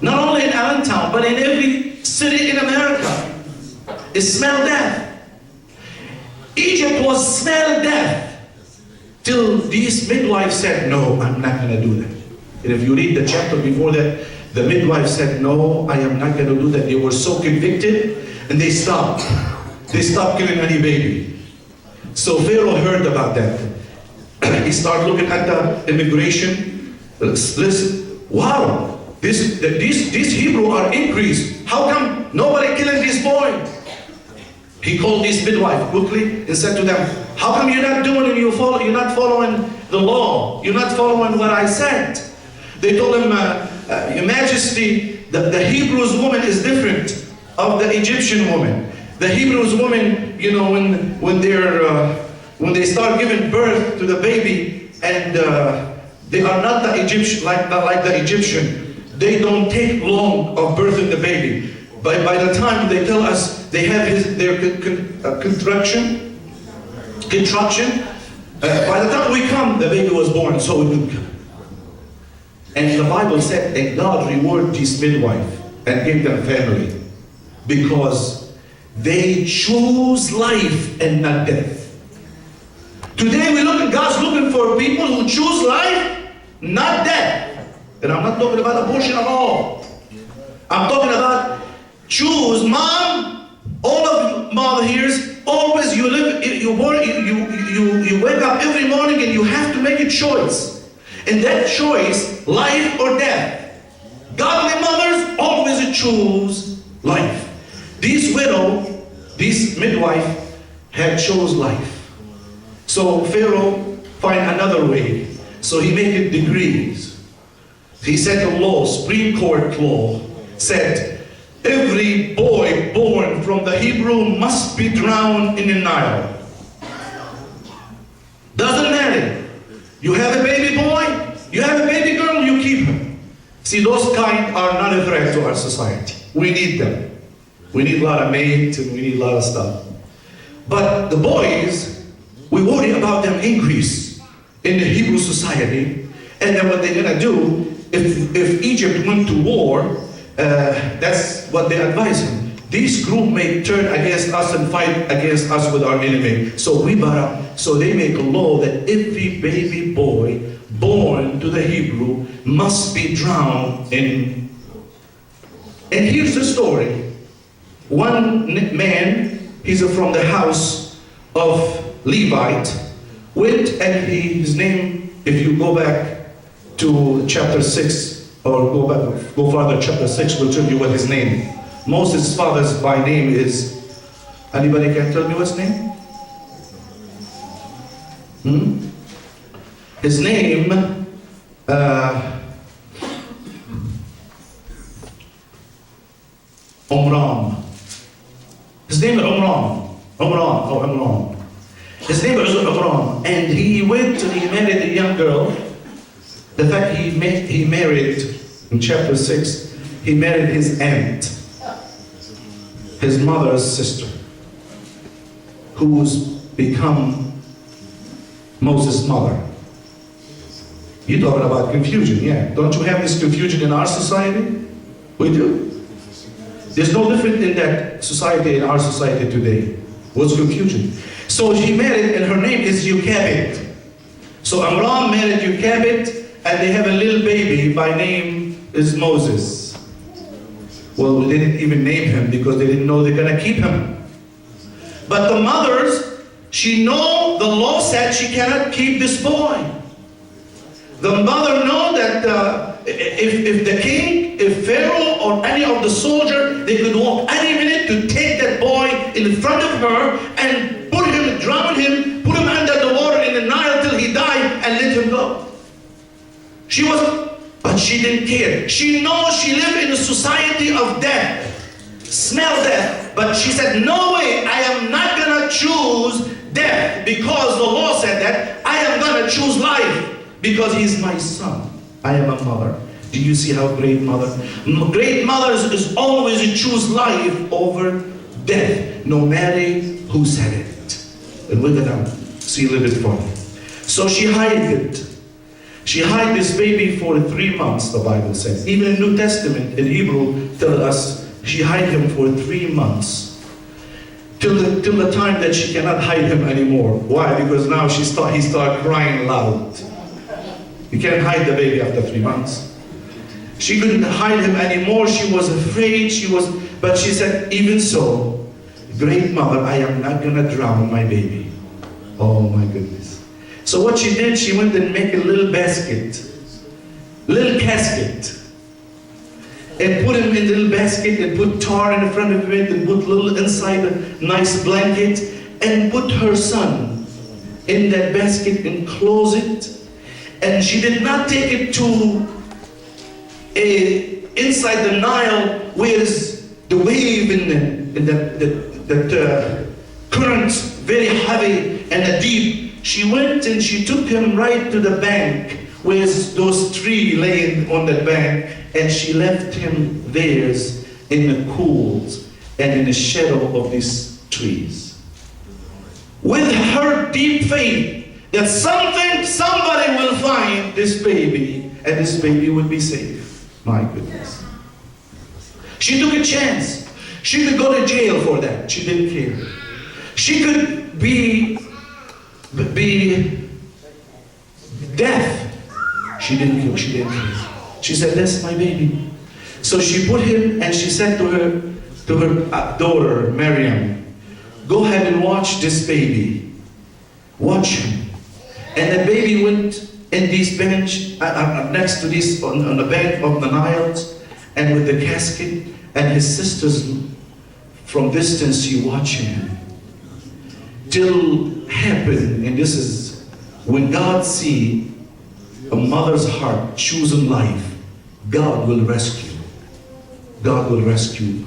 Not only in Allentown, but in every city in America. It smelled death. Egypt was smelled death. Till these midwives said, no, I'm not going to do that. And if you read the chapter before that, the midwife said, no, I am not going to do that. They were so convicted, and they stopped. They stopped killing any baby. So Pharaoh heard about that. He started looking at the immigration. Listen, wow, these Hebrew are increased. How come nobody killing these boys? He called this midwife quickly and said to them, how come you're not doing it? You're not following the law. You're not following what I said. They told him, Your Majesty, the Hebrews woman is different of the Egyptian woman. The Hebrews woman, you know, when they start giving birth to the baby, and they are not the Egyptian like the Egyptian. They don't take long of birthing the baby. By the time they tell us they have their contraction, by the time we come, the baby was born, so we could come. And the Bible said that God rewarded this midwife and gave them family because they chose life and not death. Today God's looking for people who choose life, not death. And I'm not talking about abortion at all. I'm talking about choose. Mom, all of mother here's always you wake up every morning and you have to make a choice. And that choice, life or death. Godly mothers always choose life. This widow, this midwife, had chose life. So Pharaoh find another way. So he made it degrees. He said the law, Supreme Court law, said every boy born from the Hebrew must be drowned in the Nile. Doesn't matter. You have a baby boy, you have a baby girl, you keep him. See, those kind are not a threat to our society. We need them. We need a lot of maids and we need a lot of stuff. But the boys, we worry about them increase in the Hebrew society. And then what they're gonna do, if Egypt went to war, that's what they advise him. This group may turn against us and fight against us with our enemy. So they make a law that every baby boy born to the Hebrew must be drowned in. And here's the story. One man, he's from the house of Levite, went and his name, if you go back to chapter 6, or go farther, chapter 6 will tell you what his name. Moses' father's by name is, anybody can tell me what's name? His name, Omram. His name is Omram. His name is Omram. And he went and he married a young girl. The fact he married, in chapter 6, he married his aunt, his mother's sister, who's become Moses' mother. You're talking about confusion, yeah. Don't you have this confusion in our society? We do. There's no different in that society, in our society today. What's confusion? So she married, and her name is Jochebed. So Amram married Jochebed, and they have a little baby by name is Moses. Well, they didn't even name him because they didn't know they're gonna keep him. But the mothers, she know the law said she cannot keep this boy. The mother know that if the king, if Pharaoh or any of the soldier, they could walk any minute to take that boy in front of her and put him, drown him, put him under the water in the Nile till he died and let him go. But she didn't care. She knows she lived in a society of death, smell death. But she said, no way, I am not gonna choose death because the law said that. I am gonna choose life because he's my son. I am a mother. Do you see how great mother? Great mothers is always choose life over death, no matter who said it. And we're gonna see a little bit further. So she hid it. She hid this baby for 3 months, the Bible says. Even in New Testament, in Hebrew, tell us she hid him for 3 months. Till the time that she cannot hide him anymore. Why? Because now he started crying loud. You can't hide the baby after 3 months. She couldn't hide him anymore. She was afraid. But she said, even so, great mother, I am not gonna drown my baby. Oh my goodness. So what she did, she went and made a little basket, little casket, and put him in the little basket and put tar in the front of it and put little inside a nice blanket and put her son in that basket and close it. And she did not take it to inside the Nile where is the wave and the current very heavy and deep. She went and she took him right to the bank where those trees laying on the bank, and she left him there in the cools and in the shadow of these trees. With her deep faith that somebody will find this baby and this baby will be safe. My goodness. She took a chance. She could go to jail for that. She didn't care. She could be deaf. She didn't care. She didn't care. She said, that's my baby. So she put him and she said to her daughter, Miriam, go ahead and watch this baby. Watch him. And the baby went in this bench, next to this, on the bank of the Nile, and with the casket, and his sisters from distance, you watching him. Till happen, and this is when God see a mother's heart choosing life, God will rescue. God will rescue.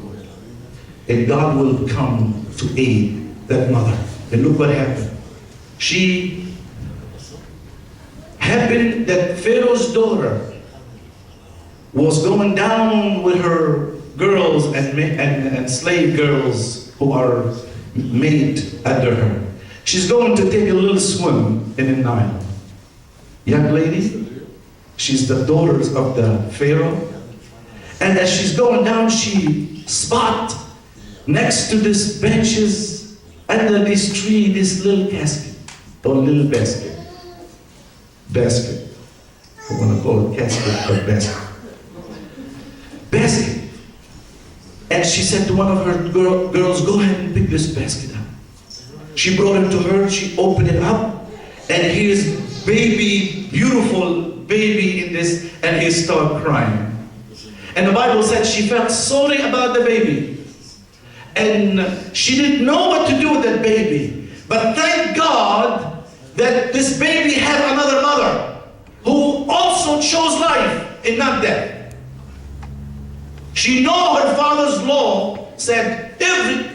And God will come to aid that mother. And look what happened. She happened that Pharaoh's daughter was going down with her girls and slave girls who are made under her. She's going to take a little swim in the Nile. Young lady, she's the daughters of the Pharaoh. And as she's going down, she spot next to this benches, under this tree, this little casket, or little basket. Basket. I want to call it casket, but basket. Basket. And she said to one of her girls, go ahead and pick this basket up. She brought it to her, she opened it up, and here's baby, beautiful baby in this, and he started crying. And the Bible said she felt sorry about the baby. And she didn't know what to do with that baby. But thank God that this baby had another mother who also chose life and not death. She know her father's law said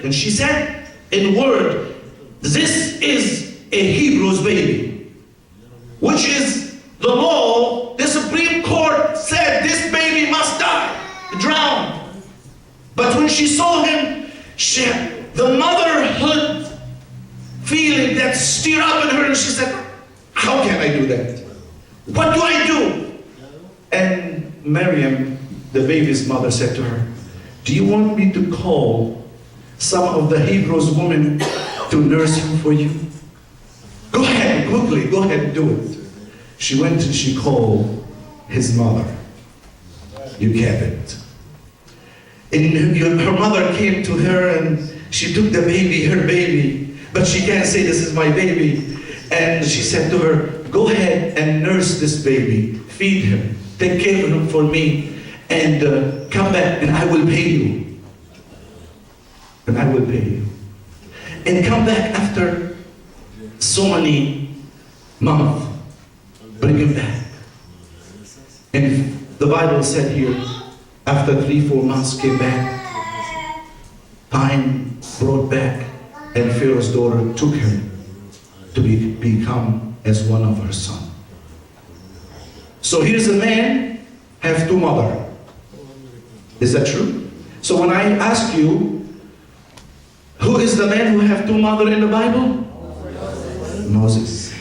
and she said in word, this is a Hebrew's baby, which is the law. The Supreme Court said this baby must die, drown. But when she saw him, the motherhood feeling that stirred up in her, and she said, how can I do that? What do I do? And Miriam, the baby's mother, said to her, do you want me to call some of the Hebrews women to nurse him for you? Go ahead, quickly, go ahead and do it. She went and she called his mother. You get it. And her mother came to her and she took the baby, her baby, but she can't say this is my baby. And she said to her, go ahead and nurse this baby, feed him, take care of him for me, and come back and I will pay you. And I will pay you. And come back after so many months, bring him back. And the Bible said here, after 3-4 months came back, time brought back, and Pharaoh's daughter took him to become as one of her sons. So here's a man, have 2 mothers. Is that true? So when I ask you, who is the man who have 2 mothers in the Bible? Moses.